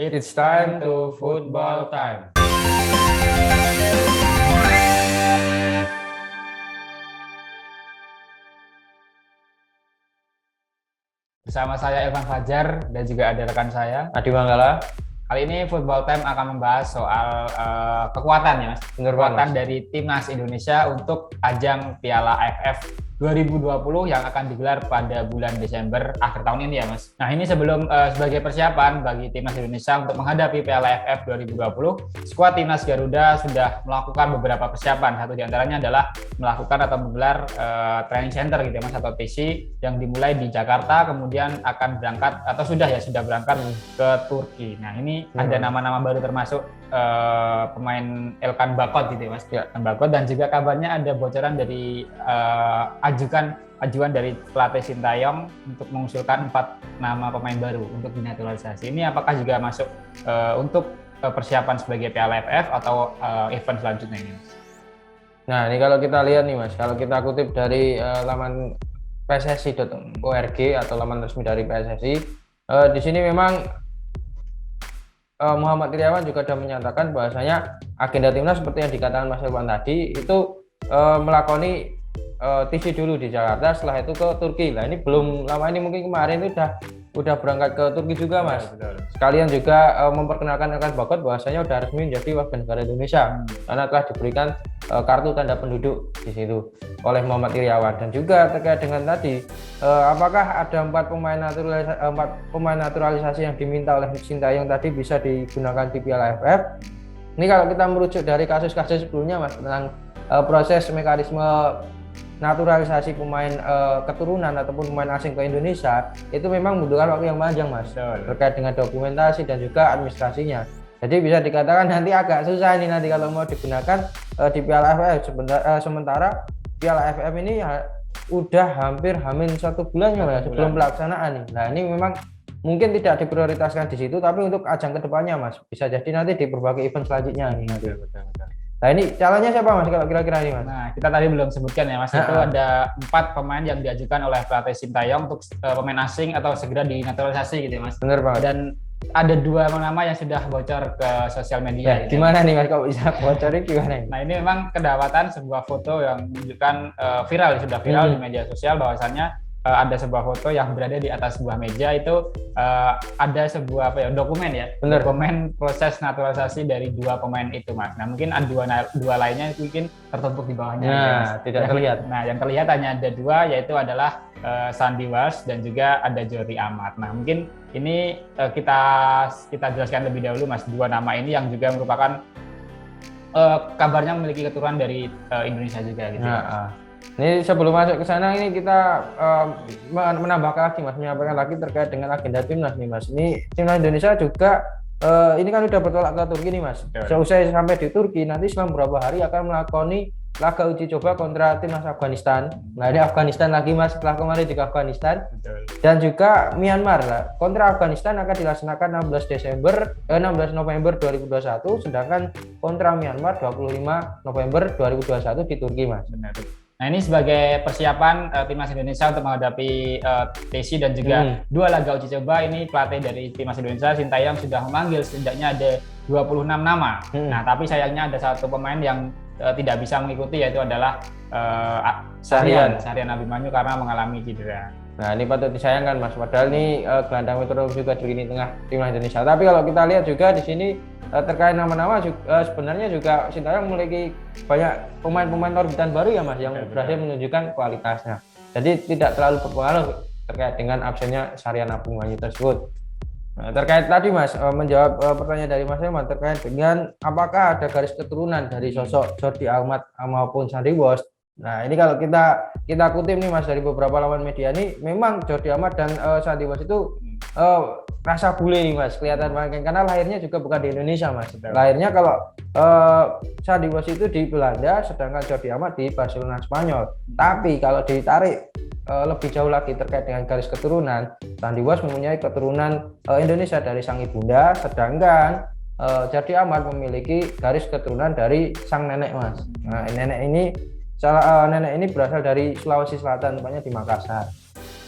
It's time to football time. Bersama saya Irfan Fajar dan juga ada rekan saya Adi Manggala. Kali ini Football Time akan membahas soal kekuatan ya Mas. Kekuatan dari Timnas Indonesia untuk ajang Piala AFF 2020 yang akan digelar pada bulan Desember akhir tahun ini ya Mas. Nah ini sebelum sebagai persiapan bagi Timnas Indonesia untuk menghadapi Piala AFF 2020, skuad Timnas Garuda sudah melakukan beberapa persiapan. Satu diantaranya adalah melakukan atau menggelar training center gitu ya Mas, atau TC yang dimulai di Jakarta, kemudian akan berangkat atau sudah berangkat ke Turki. Nah ini ada nama-nama baru termasuk pemain Elkan Bakot gitu ya Mas. Elkan Bakot, dan juga kabarnya ada bocoran dari ajuan dari pelatih Sintayong untuk mengusulkan 4 nama pemain baru untuk dinaturalisasi. Ini apakah juga masuk untuk persiapan sebagai Piala AFF atau event selanjutnya ini Mas? Nah ini kalau kita lihat nih Mas, kalau kita kutip dari laman pssi.org atau laman resmi dari PSSI, di sini memang Muhammad Iriawan juga sudah menyatakan bahwasanya agenda timnas seperti yang dikatakan Mas Irwan tadi itu melakoni TC dulu di Jakarta, setelah itu ke Turki. Nah ini belum lama ini, mungkin kemarin itu udah berangkat ke Turki juga Mas. Betul. Sekalian juga memperkenalkan Elkan Bakot bahwasanya udah resmi menjadi warga negara Indonesia karena telah diberikan kartu tanda penduduk di situ oleh Muhammad Iriawan. Dan juga terkait dengan tadi apakah ada 4 pemain naturalisasi yang diminta oleh Sintayong tadi bisa digunakan di Piala AFF. Ini kalau kita merujuk dari kasus-kasus sebelumnya Mas tentang proses mekanisme naturalisasi pemain keturunan ataupun pemain asing ke Indonesia itu memang membutuhkan waktu yang panjang Mas, terkait dengan dokumentasi dan juga administrasinya. Jadi bisa dikatakan nanti agak susah ini nanti kalau mau digunakan di Piala AFF. Sementara Piala AFF ini udah hampir 1 bulannya Mas sebelum pelaksanaan nih. Nah ini memang mungkin tidak diprioritaskan di situ, tapi untuk ajang kedepannya Mas bisa jadi nanti di berbagai event selanjutnya nih. Betul. Nah ini calonnya siapa Mas kalau kira-kira ini Mas? Nah kita tadi belum sebutkan ya Mas, itu ada 4 pemain yang diajukan oleh pelatih Sintayong untuk pemain asing atau segera dinaturalisasi gitu ya Mas. Benar banget. Dan ada 2 nama yang sudah bocor ke sosial media. Gitu. Gimana nih Mas kalau bisa bocorin gimana? Nah ini memang kedapatan sebuah foto yang menunjukkan sudah viral di media sosial, bahwasannya ada sebuah foto yang berada di atas sebuah meja, itu ada sebuah dokumen ya. Bener. Dokumen proses naturalisasi dari 2 pemain itu Mas. Nah mungkin ada dua lainnya mungkin tertumpuk di bawahnya. Nah tidak terlihat. Nah yang terlihat hanya ada 2, yaitu adalah Sandi Wals dan juga ada Jordi Amat. Nah mungkin ini kita jelaskan lebih dahulu Mas, 2 nama ini yang juga merupakan kabarnya memiliki keturunan dari Indonesia juga gitu. Ini sebelum masuk ke sana ini kita menambahkan lagi Mas, menyampaikan lagi terkait dengan agenda timnas nih Mas. Ini timnas Indonesia juga ini kan udah bertolak ke Turki nih Mas. Seusai sampai di Turki nanti selama beberapa hari akan melakoni laga uji coba kontra timnas Afghanistan. Nah ini Afghanistan lagi Mas, setelah kemarin di Afghanistan. Dan juga Myanmar lah. Kontra Afghanistan akan dilaksanakan 16 November 2021, sedangkan kontra Myanmar 25 November 2021 di Turki Mas. Benar. Nah ini sebagai persiapan Timnas Indonesia untuk menghadapi TC dan juga 2 laga uji coba, ini pelatih dari Timnas Indonesia Sintayong sudah memanggil setidaknya ada 26 nama. Nah tapi sayangnya ada 1 pemain yang tidak bisa mengikuti, yaitu adalah Syahrian Abimanyu karena mengalami cedera. Nah ini patut disayangkan Mas, padahal ini gelandang meteorologi juga di lini tengah Timnas Indonesia. Tapi kalau kita lihat juga di sini terkait nama-nama sebenarnya juga Sintayong memiliki banyak pemain-pemain orbitan baru ya Mas yang berhasil menunjukkan kualitasnya. Jadi tidak terlalu berpengaruh terkait dengan absennya Syahrian Abimanyu tersebut. Nah, terkait tadi Mas menjawab pertanyaan dari Mas Irwan terkait dengan apakah ada garis keturunan dari sosok Jordi Amat maupun Sandi Wals. Nah ini kalau kita kutip nih Mas dari beberapa laman media ini, memang Jordi Amat dan Sandi Wals itu rasa bule nih Mas, kelihatan banget karena lahirnya juga bukan di Indonesia Mas. Lahirnya kalau Sandi Wals itu di Belanda, sedangkan Jordi Amat di Barcelona Spanyol. Tapi kalau ditarik lebih jauh lagi terkait dengan garis keturunan, Sandi Wals mempunyai keturunan Indonesia dari sang ibunda, sedangkan Jordi Amat memiliki garis keturunan dari sang nenek Mas. Nah nenek ini berasal dari Sulawesi Selatan, tepatnya di Makassar.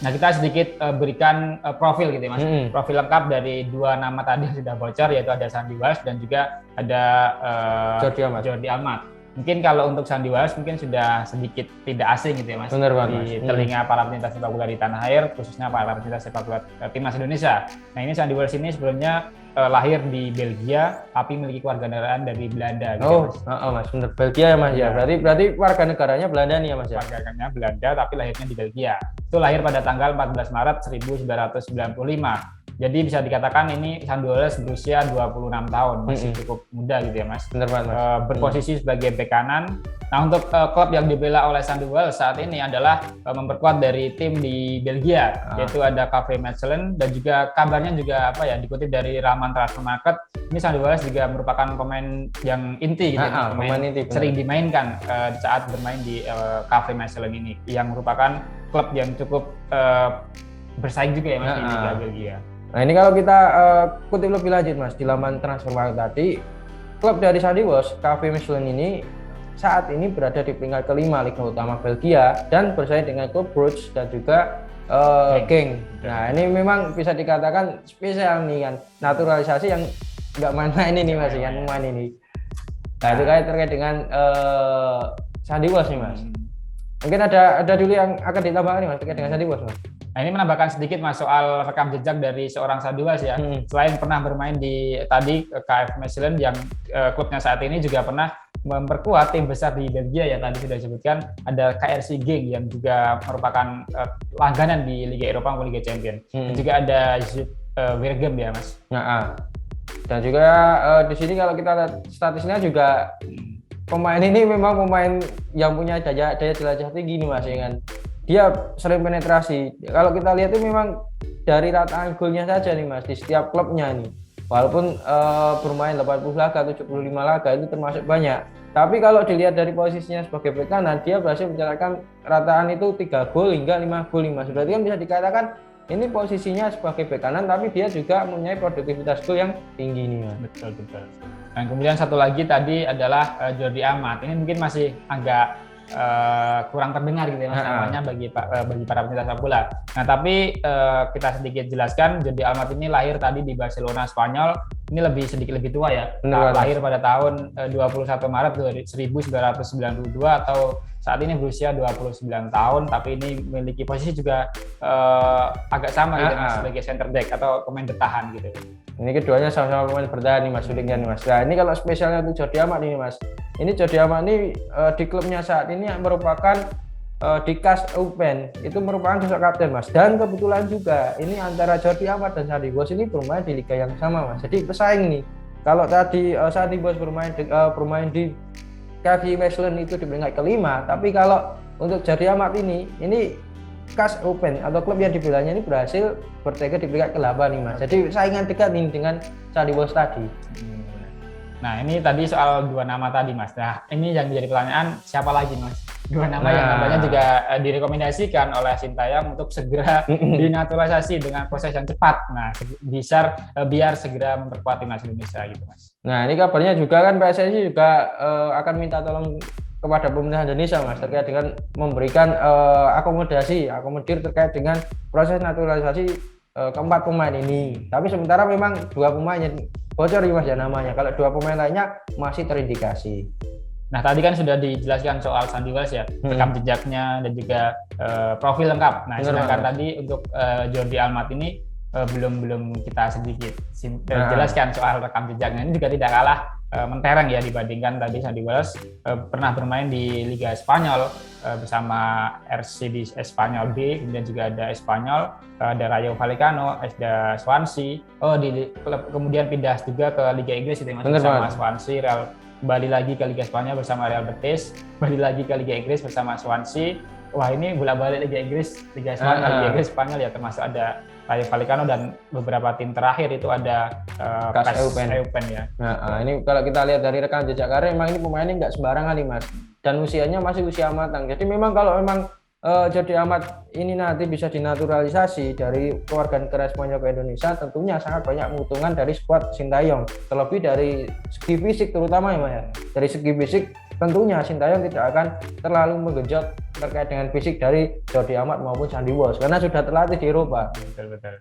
Nah, kita sedikit berikan profil gitu ya, Mas. Profil lengkap dari dua nama tadi yang sudah bocor, yaitu ada Sandy Walsh dan juga ada Jordi Almat. Mungkin kalau untuk Sandy Walsh mungkin sudah sedikit tidak asing gitu ya, Mas. Benar, di telinga para pecinta sepak bola di tanah air, khususnya para pecinta sepak bola timnas Indonesia. Nah, ini Sandy Walsh ini sebelumnya lahir di Belgia, tapi memiliki warganegaraan dari Belanda. Gitu, Mas, benar, Belgia ya, Mas ya. Berarti warga negaranya Belanda nih ya, Mas ya. Warga negaranya Belanda, tapi lahirnya di Belgia. Itu lahir pada tanggal 14 Maret 1995. Jadi bisa dikatakan ini Sandy Walsh berusia 26 tahun, masih cukup muda gitu ya, Mas. Benar banget, Mas. Berposisi sebagai bek kanan. Nah, untuk klub yang dibela oleh Sandy Walsh saat ini adalah memperkuat dari tim di Belgia, yaitu ada KV Mechelen, dan juga kabarnya juga dikutip dari Raman Transfer Market, ini Sandy Walsh juga merupakan pemain yang inti gitu, pemain inti, sering dimainkan saat bermain di KV Mechelen ini, yang merupakan klub yang cukup bersaing juga ya, Mas, di Liga Belgia. Nah, ini kalau kita kutip lebih lanjut, Mas, di laman transfer market tadi, klub dari Sandy Walsh, KV Mechelen ini saat ini berada di peringkat kelima Liga Utama Belgia dan bersaing dengan klub Brugge dan juga Genk. Nah, ini memang bisa dikatakan spesial nih kan, naturalisasi yang nggak main-main ini, Mas, yang main ini. Nah, itu terkait dengan Sandy Walsh nih, Mas. Mungkin ada dulu yang akan ditambahkan nih, Mas, terkait dengan Sandy Walsh, Mas. Nah, ini menambahkan sedikit, Mas, soal rekam jejak dari seorang Sandy Walsh ya. Selain pernah bermain di KV Mechelen yang klubnya saat ini juga pernah memperkuat tim besar di Belgia ya, tadi sudah disebutkan ada KRC Genk yang juga merupakan langganan di Liga Eropa maupun Liga Champions. Dan juga ada Wirgem ya, Mas. Dan juga di sini kalau kita lihat statistiknya juga pemain ini memang pemain yang punya daya jelajah tinggi nih, Mas, ya kan. Dia sering penetrasi. Kalau kita lihat itu memang dari rataan golnya saja nih, Mas, di setiap klubnya nih. Walaupun bermain 80 laga, 75 laga itu termasuk banyak. Tapi kalau dilihat dari posisinya sebagai bek kanan, dia berhasil mencetakkan rataan itu 3 gol hingga 5 gol, Mas. Berarti kan bisa dikatakan ini posisinya sebagai bek kanan, tapi dia juga mempunyai produktivitas gol yang tinggi nih, Mas. Betul. Dan kemudian satu lagi tadi adalah Jordi Almat. Ini mungkin masih agak kurang terdengar gitu ya, Mas, namanya bagi para pecinta sepak bola. Nah, tapi kita sedikit jelaskan, Jordi Almat ini lahir tadi di Barcelona, Spanyol. Ini sedikit lebih tua ya. Lahir pada tahun 21 Maret 1992 atau saat ini berusia 29 tahun, tapi ini memiliki posisi juga agak sama gitu, Mas, sebagai center back atau pemain bertahan gitu. Ini keduanya sama-sama pemain bertahan nih, Mas, shootingnya nih, Mas. Nah, ini kalau spesialnya untuk Jordi Almat ini, Mas. Ini Jordi Almat ini di klubnya saat ini yang merupakan di KAS Eupen, itu merupakan sosok kapten, Mas. Dan kebetulan juga ini antara Jordi Almat dan Sandy Walsh ini bermain di liga yang sama, Mas. Jadi pesaing nih. Kalau tadi Sandy Walsh bermain di KV Mechelen itu di peringkat kelima, tapi kalau untuk Jordi Almat ini KAS Eupen atau klub yang dibelanya ini berhasil bertengger di peringkat ke-8 nih, Mas. Jadi saingan dekat nih dengan Sandy Walsh tadi. Nah, ini tadi soal dua nama tadi, Mas. Nah, ini yang menjadi pertanyaan, siapa lagi, Mas? Dua nama yang namanya juga direkomendasikan oleh Sintayong untuk segera dinaturalisasi dengan proses yang cepat. Nah, biar segera memperkuat timnas Indonesia gitu, Mas. Nah, ini kabarnya juga kan PSSI juga akan minta tolong kepada pemerintah Indonesia, Mas, terkait dengan memberikan akomodir terkait dengan proses naturalisasi keempat pemain ini. Tapi sementara memang dua pemain yang bocor ya, Mas, ya namanya. Kalau dua pemain lainnya masih terindikasi. Nah, tadi kan sudah dijelaskan soal Sandy Walsh ya, rekam jejaknya dan juga profil lengkap. Nah, sedangkan tadi untuk Jordi Almat ini belum kita sedikit jelaskan soal rekam jejaknya. Ini juga tidak kalah mentereng ya dibandingkan tadi Sandy Walsh pernah bermain di Liga Spanyol bersama RCD Espanyol B, kemudian juga ada Espanyol, ada Rayo Vallecano, ada Swansea. Kemudian pindah juga ke Liga Inggris itu bersama Swansea, kembali lagi ke Liga Spanyol bersama Real Betis, kembali lagi ke Liga Inggris bersama Swansea. Wah, ini bolak-balik Liga Inggris, Liga Spanyol, Liga Inggris, Spanyol ya, termasuk ada Rayo Vallecano dan beberapa tim terakhir itu ada KAS Eupen ya. Nah, ini kalau kita lihat dari rekam jejak karir, memang ini pemainnya nggak sembarangan nih, Mas. Dan usianya masih usia matang. Jadi memang kalau Jody Amat ini nanti bisa dinaturalisasi dari kewarganegaraan Spanyol ke Indonesia, tentunya sangat banyak menguntungkan dari skuad Sintayong. Terlebih dari segi fisik terutama ya Mas ya. Dari segi fisik tentunya Sintayong tidak akan terlalu menggenjot terkait dengan fisik dari Jody Amat maupun Sandy Walsh karena sudah terlatih di Eropa. Betul.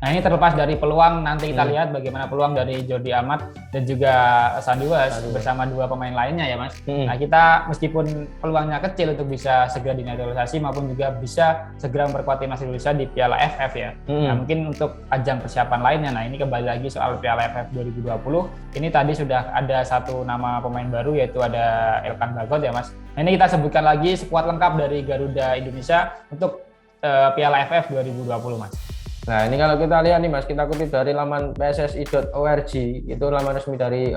Nah ini terlepas dari peluang, nanti kita lihat bagaimana peluang dari Jody Amat dan juga Sandy Walsh bersama dua pemain lainnya ya Mas. Nah kita meskipun peluangnya kecil untuk bisa segera dinaturalisasi maupun juga bisa segera memperkuat timnas Indonesia di Piala AFF ya. Nah mungkin untuk ajang persiapan lainnya, nah ini kembali lagi soal Piala AFF 2020. Ini tadi sudah ada satu nama pemain baru yaitu ada Elkan Bagot ya Mas. Nah ini kita sebutkan lagi skuad lengkap dari Garuda Indonesia untuk Piala AFF 2020 Mas. Nah ini kalau kita lihat nih Mas, kita kutip dari laman pssi.org, itu laman resmi dari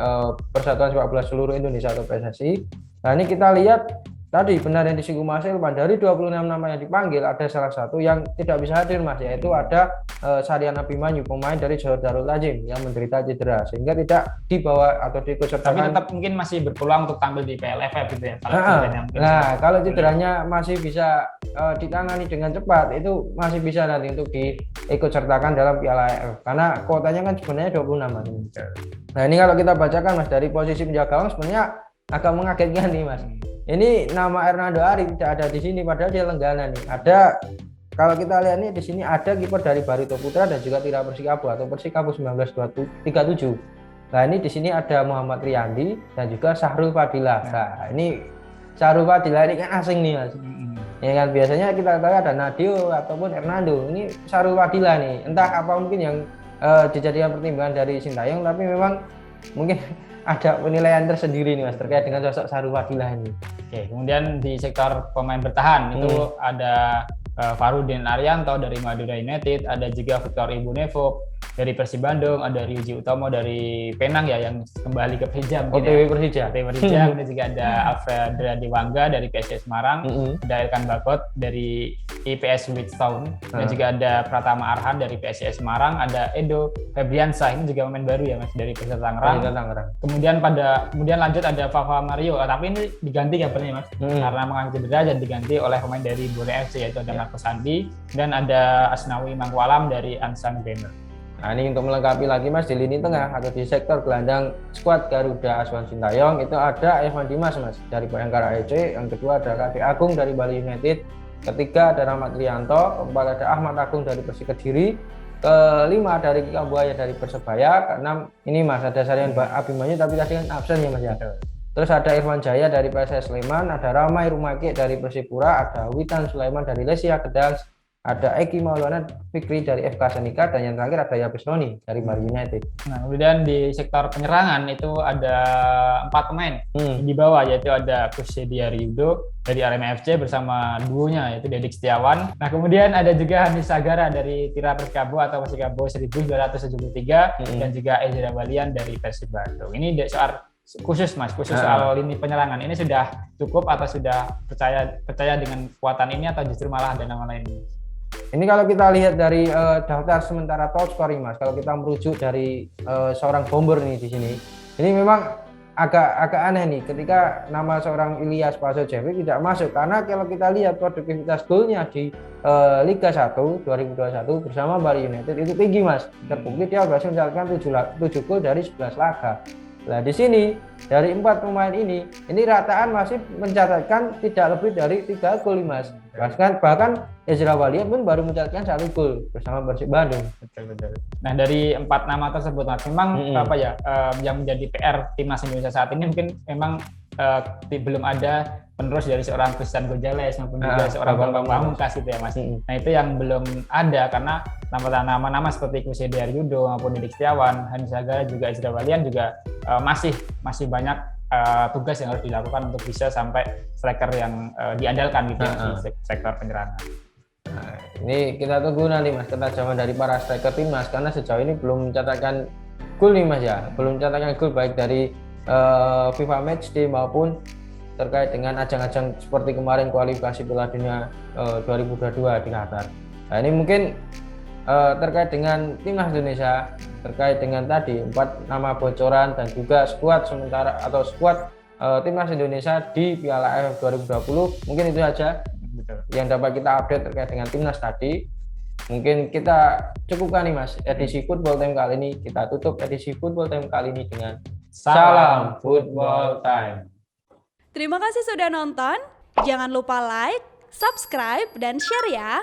Persatuan Sepak Bola Seluruh Indonesia atau PSSI. Nah ini kita lihat tadi benar yang disinggung Mas Ilman, dari 26 nama yang dipanggil ada salah satu yang tidak bisa hadir Mas, yaitu ada Sarian Abimanyu, pemain dari Johor Darul Ta'zim yang menderita cedera sehingga tidak dibawa atau diikutsertakan. Tapi tetap mungkin masih berpeluang untuk tampil di PLFF gitu ya. Kalau cederanya masih bisa ditangani dengan cepat, itu masih bisa nanti untuk diikutsertakan dalam Piala AFF karena kuotanya kan sebenarnya 26 Mas. Nah ini kalau kita bacakan Mas, dari posisi penjaga gawang sebenarnya agak mengagetkan nih Mas. Ini nama Hernando Ari tidak ada di sini padahal dia lenggana nih. Ada, kalau kita lihat nih di sini ada kiper dari Barito Putra dan juga Tira Persikabo atau Persikabo 1937. Nah ini di sini ada Muhammad Riyandi dan juga Sahrul Fadila. Nah ini Sahrul Fadila ini kan asing nih Mas. Ya kan biasanya kita tahu ada Nadio ataupun Hernando. Ini Sahrul Fadila nih. Entah apa mungkin yang dijadikan pertimbangan dari Sintayong, tapi memang mungkin ada penilaian tersendiri nih Mas terkait dengan sosok Sahrul Fadila ini. Oke, kemudian di sektor pemain bertahan itu ada Farudin Arianto dari Madura United, ada juga Victor Ibunevo dari Persib Bandung, ada Ryuji Utomo dari Penang ya yang kembali ke Persija. OTW Persija. Kemudian juga ada Alfred Diwangga dari PSIS Semarang, ada Elkan Bagot dari IPS Wheatstone, dan juga ada Pratama Arhan dari PSIS Semarang, ada Edo Febriansyah, ini juga pemain baru ya Mas dari Persita Tangerang. Kemudian lanjut ada Fafa Mario, tapi ini diganti ya benar Mas, karena mengalami cedera dan diganti oleh pemain dari Bone FC yaitu ada Marco Sandi dan ada Asnawi Mangkualam dari Ansan Banner. Nah ini untuk melengkapi lagi Mas, di lini tengah atau di sektor gelandang skuad Garuda Aswan Sintayong itu ada Evan Dimas Mas dari Bayangkara FC, yang kedua ada Kade Agung dari Bali United, ketiga ada Rahmat Rianto, keempat ada Ahmad Agung dari Persik Kediri, kelima dari Kika Buaya dari Persebaya, keenam ini Mas ada Sarian Abimanyu tapi tadi kan absen ya Mas ya. Terus ada Irfan Jaya dari PSS Sleman, ada Ramai Rumaki dari Persipura, ada Witan Sulaiman dari Lesia Kedang, ada Eki Maulana Fikri dari FK Senika, dan yang terakhir ada Yabes Noni dari Bali United. Nah, kemudian di sektor penyerangan itu ada 4 pemain di bawah, yaitu ada Kusedi Yudo dari Arema FC bersama duonya yaitu Dedik Setiawan. Nah, kemudian ada juga Hanis Sagara dari Tira Persikabo atau Persikabo 1973 dan juga Ezra Walian dari Persib Bandung. Ini soal khusus Mas, soal lini penyerangan ini sudah cukup atau sudah percaya dengan kekuatan ini atau justru malah ada nama lain? Ini kalau kita lihat dari daftar sementara top scoring Mas, kalau kita merujuk dari seorang bomber nih di sini, ini memang agak aneh nih ketika nama seorang Ilyas Prasojevic tidak masuk, karena kalau kita lihat produktivitas golnya di Liga 1 2021 bersama Bali United itu tinggi Mas. Terbukti dia berhasil mencatatkan 7 gol dari 11 laga. Nah di sini dari 4 pemain ini rataan masih mencatatkan tidak lebih dari 3 gol Mas. Bahkan Ezra Walian pun baru mencatatkan 1 gol bersama Persib Bandung. Betul. Nah dari 4 nama tersebut Mas, memang yang menjadi PR timnas Indonesia saat ini mungkin memang belum ada penerus dari seorang Christian Gonzalez maupun juga seorang Bambang Pamungkas gitu ya Mas. Nah itu yang belum ada karena nama-nama seperti Kusedi Yudo maupun Dedik Setiawan, Hanis Sagara juga Ezra Walian juga masih banyak tugas yang harus dilakukan untuk bisa sampai striker yang diandalkan gitu di sektor penyerangan. Nah, ini kita tunggu nanti Mas ketajaman dari para striker timnas karena sejauh ini belum mencatatkan gol nih Mas ya, belum mencatatkan gol baik dari FIFA Matchday maupun terkait dengan ajang-ajang seperti kemarin kualifikasi Piala Dunia 2022 di Qatar. Nah ini mungkin terkait dengan timnas Indonesia, terkait dengan tadi 4 nama bocoran dan juga skuad sementara atau skuad timnas Indonesia di Piala AFF 2020, mungkin itu saja. betul. yang dapat kita update terkait dengan timnas tadi. Mungkin kita cukupkan nih Mas edisi Football Time kali ini. Kita tutup edisi Football Time kali ini dengan Salam Football Time. Terima kasih sudah nonton. Jangan lupa like, subscribe, dan share ya.